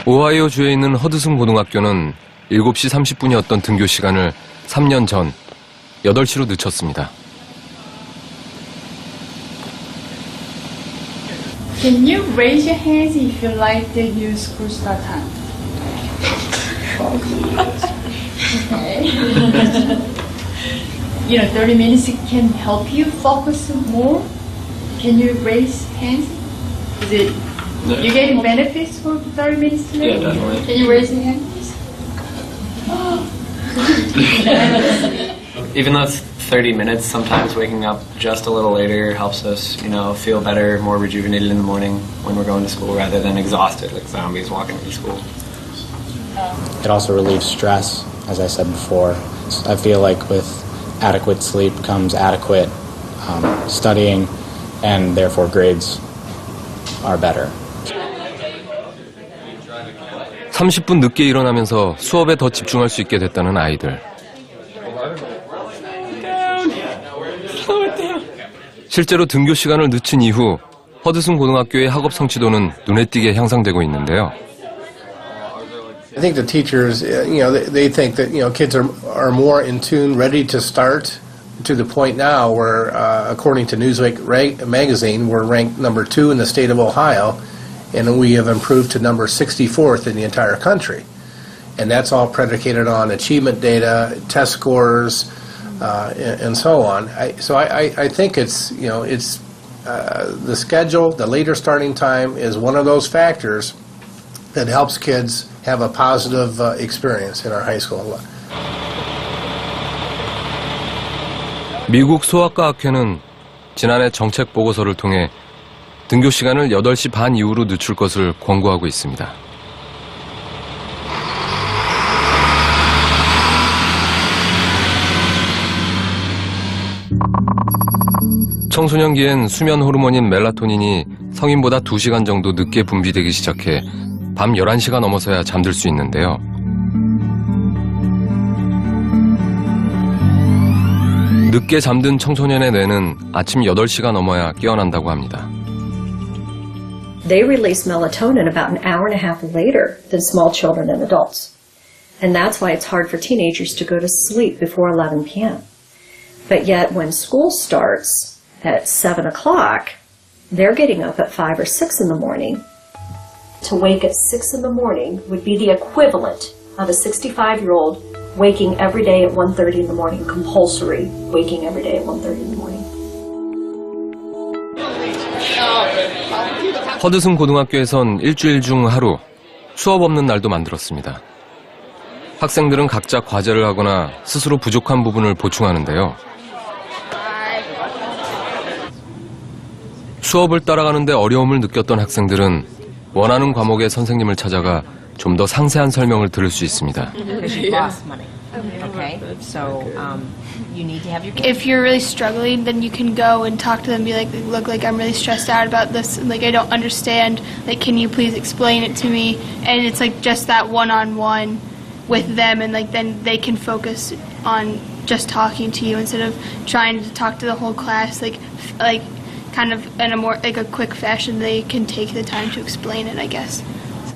오하이오주에 있는 허드슨 고등학교는 7시 30분이었던 등교 시간을 3년 전 8시로 늦췄습니다. Can you raise your hands if you like the new school start time? Okay. 30 minutes can help you focus more. Can you raise hands? Is it you getting benefits for 30 minutes today? Yeah, definitely. Can you raise your hand, please? Even though it's 30 minutes, sometimes waking up just a little later helps us, feel better, more rejuvenated in the morning when we're going to school rather than exhausted like zombies walking to school. It also relieves stress, as I said before. I feel like with adequate sleep comes adequate studying, and therefore grades are better. 30분 늦게 일어나면서 수업에 더 집중할 수 있게 됐다는 아이들. 실제로 등교 시간을 늦춘 이후 허드슨 고등학교의 학업 성취도는 눈에 띄게 향상되고 있는데요. I think the teachers, they think that, kids are more in tune, ready to start, to the point now where, according to Newsweek magazine, we're ranked number 2 in the state of Ohio, and we have improved to number 64th in the entire country. And that's all predicated on achievement data, test scores, and so on. So I think it's the schedule, the later starting time is one of those factors that helps kids have a positive experience in our high school. 미국 소아과 학회는 지난해 정책 보고서를 통해 등교 시간을 8시 반 이후로 늦출 것을 권고하고 있습니다. 청소년기엔 수면 호르몬인 멜라토닌이 성인보다 2시간 정도 늦게 분비되기 시작해 밤 11시가 넘어서야 잠들 수 있는데요. 늦게 잠든 청소년의 뇌는 아침 8시가 넘어야 깨어난다고 합니다. They release melatonin about an hour and a half later than small children and adults. And that's why it's hard for teenagers to go to sleep before 11 p.m. But yet when school starts at 7 o'clock, they're getting up at 5 or 6 in the morning. To wake at 6 in the morning would be the equivalent of a 65-year-old waking every day at 1:30 in the morning, compulsory waking every day at 1:30 in the morning. 허드슨 고등학교에선 일주일 중 하루 수업 없는 날도 만들었습니다. 학생들은 각자 과제를 하거나 스스로 부족한 부분을 보충하는데요. 수업을 따라가는데 어려움을 느꼈던 학생들은 원하는 과목의 선생님을 찾아가 좀 더 상세한 설명을 들을 수 있습니다. Okay, so you need to have your. If you're really struggling, then you can go and talk to them. Be like, look, like I'm really stressed out about this. Like I don't understand. Like, can you please explain it to me? And it's like just that one-on-one with them, and like then they can focus on just talking to you instead of trying to talk to the whole class. Like kind of in a more like a quick fashion. They can take the time to explain it, I guess.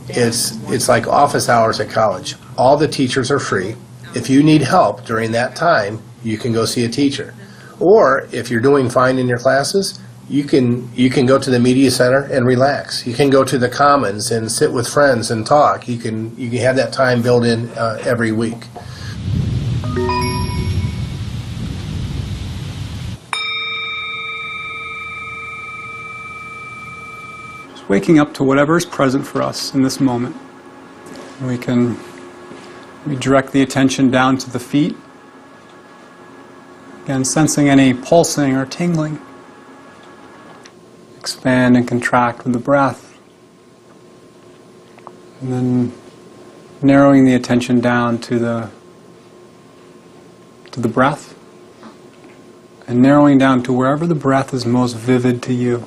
It's like office hours at college. All the teachers are free. If you need help during that time, you can go see a teacher. Or if you're doing fine in your classes, you can go to the media center and relax. You can go to the commons and sit with friends and talk. You can have that time built in every week. Waking up to whatever is present for us in this moment. We direct the attention down to the feet. Again, sensing any pulsing or tingling. Expand and contract with the breath. And then narrowing the attention down to the breath. And narrowing down to wherever the breath is most vivid to you.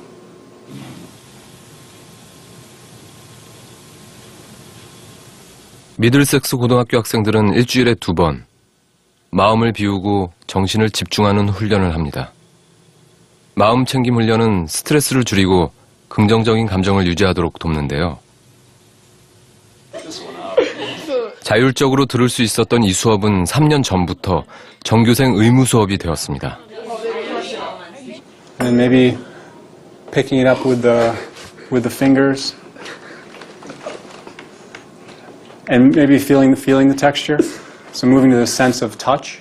미들섹스 고등학교 학생들은 일주일에 2번 마음을 비우고 정신을 집중하는 훈련을 합니다. 마음 챙김 훈련은 스트레스를 줄이고 긍정적인 감정을 유지하도록 돕는데요. 자율적으로 들을 수 있었던 이 수업은 3년 전부터 정규생 의무 수업이 되었습니다. And maybe picking it up with the fingers. And maybe feeling the texture. So moving to the sense of touch.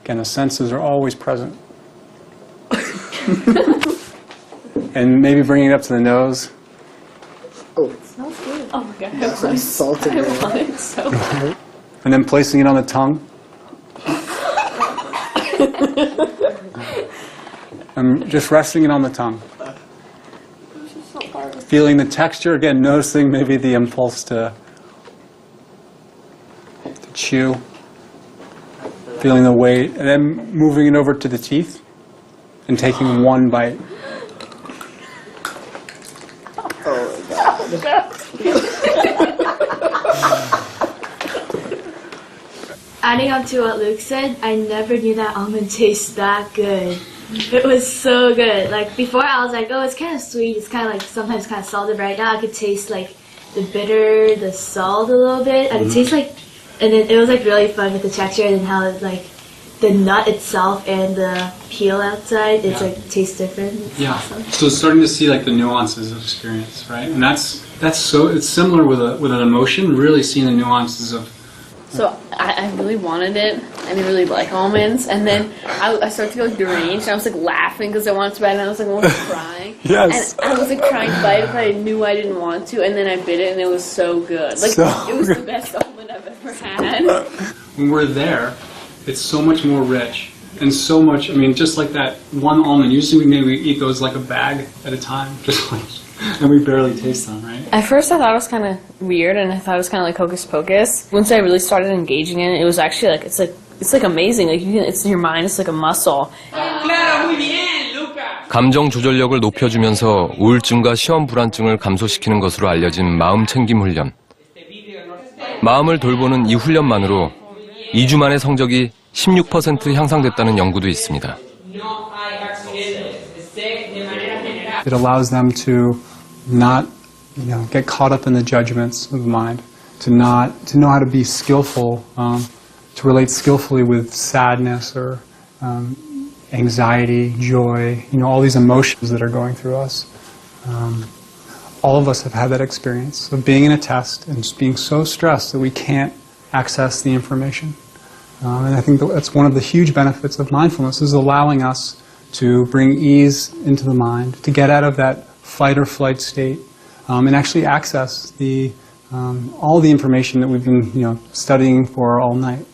Again, the senses are always present. And maybe bringing it up to the nose. And then placing it on the tongue. And just resting it on the tongue. Feeling the texture, again, noticing maybe the impulse to chew. Feeling the weight, and then moving it over to the teeth and taking one bite. Adding on to what Luke said, I never knew that almond tastes that good. It was so good. Like before I was like, oh, it's kind of sweet, it's kind of like sometimes kind of salty, but right now I could taste like the bitter, the salt a little bit. I could taste like, and then it was like really fun with the texture and how it's like the nut itself and the peel outside, it's like tastes different. It's awesome. So starting to see like the nuances of experience, right? And that's so it's similar with an emotion, really seeing the nuances of. So I really wanted it. I didn't really like almonds, and then I started to go like deranged. And I was like laughing because I wanted to bite, and I was like almost crying. Yes. And I was like trying to bite it, but I knew I didn't want to, and then I bit it, and it was so good. Like it was the best almond I've ever had. When we're there, it's so much more rich and so much. I mean, just like that one almond. Usually we eat those like a bag at a time, just like, and we barely taste them, right? At first I thought it was kind of weird, and I thought it was kind of like hocus pocus. Once I really started engaging in it, it was actually like it's like amazing. Like it's in your mind. It's like a muscle. 감정 조절력을 높여주면서 우울증과 시험 불안증을 감소시키는 것으로 알려진 마음 챙김 훈련. 마음을 돌보는 이 훈련만으로 2주 만에 성적이 16% 향상됐다는 연구도 있습니다. It allows them to not, get caught up in the judgments of the mind, to know how to be skillful, to relate skillfully with sadness or anxiety, joy, all these emotions that are going through us. All of us have had that experience of being in a test and just being so stressed that we can't access the information. And I think that's one of the huge benefits of mindfulness, is allowing us to bring ease into the mind, to get out of that fight or flight state, and actually access all the information that we've been studying for all night.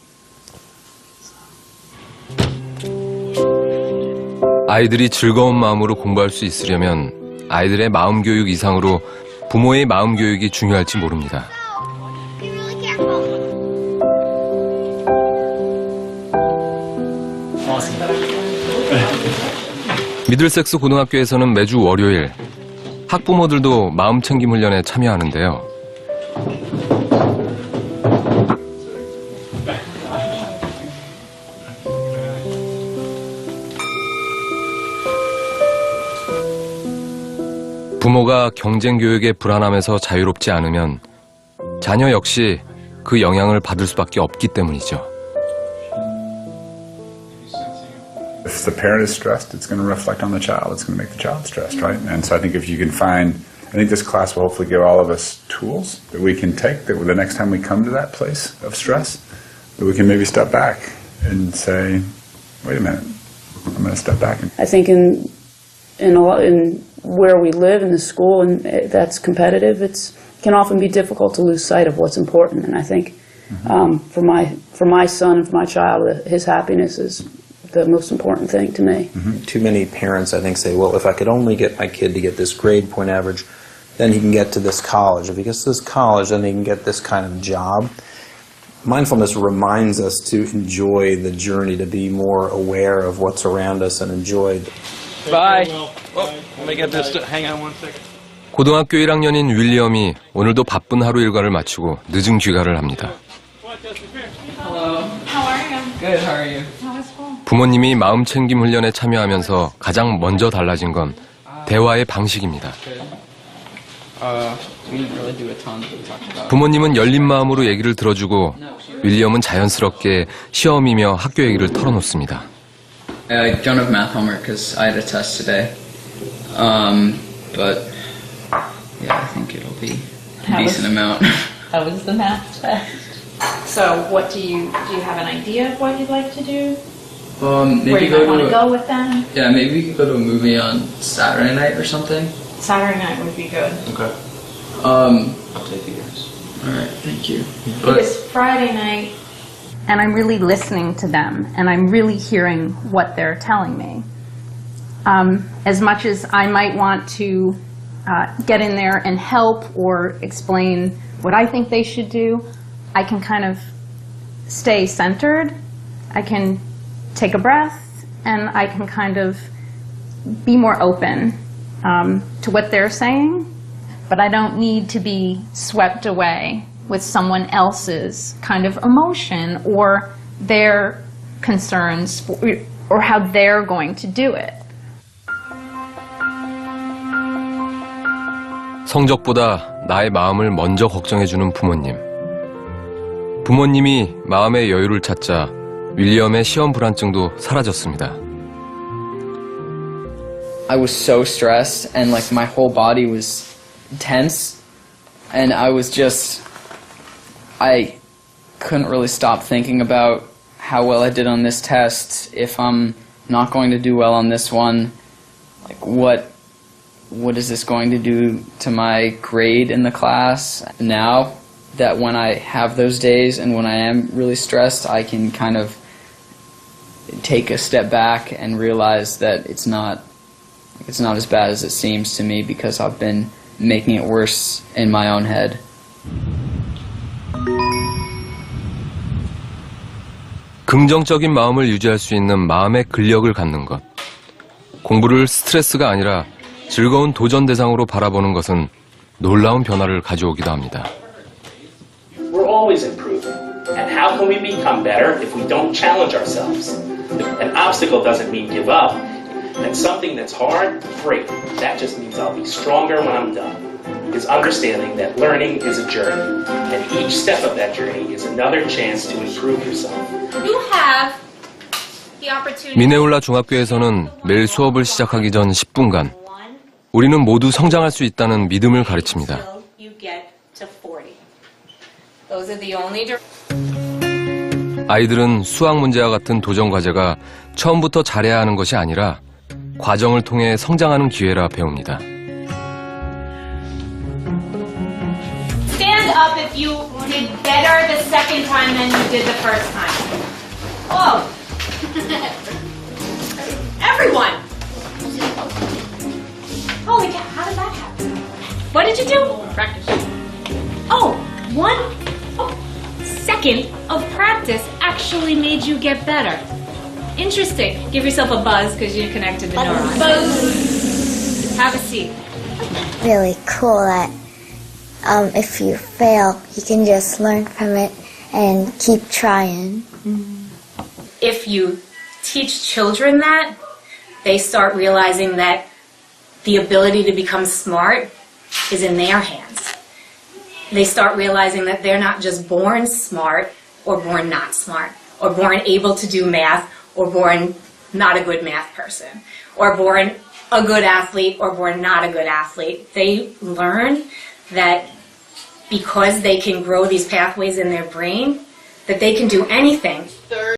아이들이 즐거운 마음으로 공부할 수 있으려면 아이들의 마음 교육 이상으로 부모의 마음 교육이 중요할지 모릅니다. 미들섹스 고등학교에서는 매주 월요일 학부모들도 마음 챙김 훈련에 참여하는데요. 부모가 경쟁 교육에 불안함에서 자유롭지 않으면 자녀 역시 그 영향을 받을 수밖에 없기 때문이죠. If the parent is stressed, it's going to reflect on the child. It's going to make the child stressed, right? And so I think if you can I think this class will hopefully give all of us tools that we can take, that the next time we come to that place of stress, that we can maybe step back and say, wait a minute, I'm going to step back. I think in where we live in the school, and that's competitive, it can often be difficult to lose sight of what's important. And I think for my son and for my child, his happiness is the most important thing to me. Too many parents, I think, say, well, if I could only get my kid to get this grade point average, then he can get to this college. If he gets to this college, then he can get this kind of job. Mindfulness reminds us to enjoy the journey, to be more aware of what's around us and enjoy. Bye. Let me get this. Hang on one second. 고등학교 1학년인 윌리엄이 오늘도 바쁜 하루 일과를 마치고 늦은 귀가를 합니다. Hello. How are you? Good. How are you? 부모님이 마음 챙김 훈련에 참여하면서 가장 먼저 달라진 건 대화의 방식입니다. We didn't really do a ton, but we talked about. 부모님은 열린 마음으로 얘기를 들어주고 윌리엄은 자연스럽게 시험이며 학교 얘기를 털어놓습니다. I don't have math homework because I had a test today. But yeah, I think it'll be a decent amount. How was the math test? So, what do you have an idea of what you'd like to do? Maybe Where you go might want to to go with them? Yeah, maybe we could go to a movie on Saturday night or something. Saturday night would be good. Okay. I'll take you guys. All right, thank you. It was Friday night. And I'm really listening to them, and I'm really hearing what they're telling me. As much as I might want to get in there and help or explain what I think they should do, I can kind of stay centered. I can take a breath, and I can kind of be more open to what they're saying, but I don't need to be swept away with someone else's kind of emotion or their concerns or how they're going to do it. 성적보다 나의 마음을 먼저 걱정해주는 부모님. 부모님이 마음의 여유를 찾자 윌리엄의 시험 불안증도 사라졌습니다. I was so stressed and like my whole body was tense and I couldn't really stop thinking about how well I did on this test. If I'm not going to do well on this one, like what is this going to do to my grade in the class? Now that when I have those days and when I am really stressed, I can kind of take a step back and realize that it's not as bad as it seems to me because I've been making it worse in my own head. 긍정적인 마음을 유지할 수 있는 마음의 근력을 갖는 것. 공부를 스트레스가 아니라 즐거운 도전 대상으로 바라보는 것은 놀라운 변화를 가져오기도 합니다. We're always improving. And how can we become better if we don't challenge ourselves? An obstacle doesn't mean give up. And something that's hard, great. That just means I'll be stronger when I'm done. Is understanding that learning is a journey. And each step of that journey is another chance to improve yourself. You have the opportunity. 미네올라 중학교에서는 매일 수업을 시작하기 전 10분간 우리는 모두 성장할 수 있다는 믿음을 가르칩니다. You get to 40. Those are the only. 아이들은 수학 문제와 같은 도전 과제가 처음부터 잘해야 하는 것이 아니라 과정을 통해 성장하는 기회라 배웁니다. Stand up if you did better the second time than you did the first time. Oh. Everyone. Holy cow, how did that happen? What did you do? Practice. Oh, 1 second of practice actually made you get better. Interesting. Give yourself a buzz because you connected the neurons. Buzz. Have a seat. Really cool that if you fail, you can just learn from it and keep trying. If you teach children that, they start realizing that the ability to become smart is in their hands. They start realizing that they're not just born smart or born not smart or born able to do math or born not a good math person or born a good athlete or born not a good athlete. They learn that because they can grow these pathways in their brain, that they can do anything.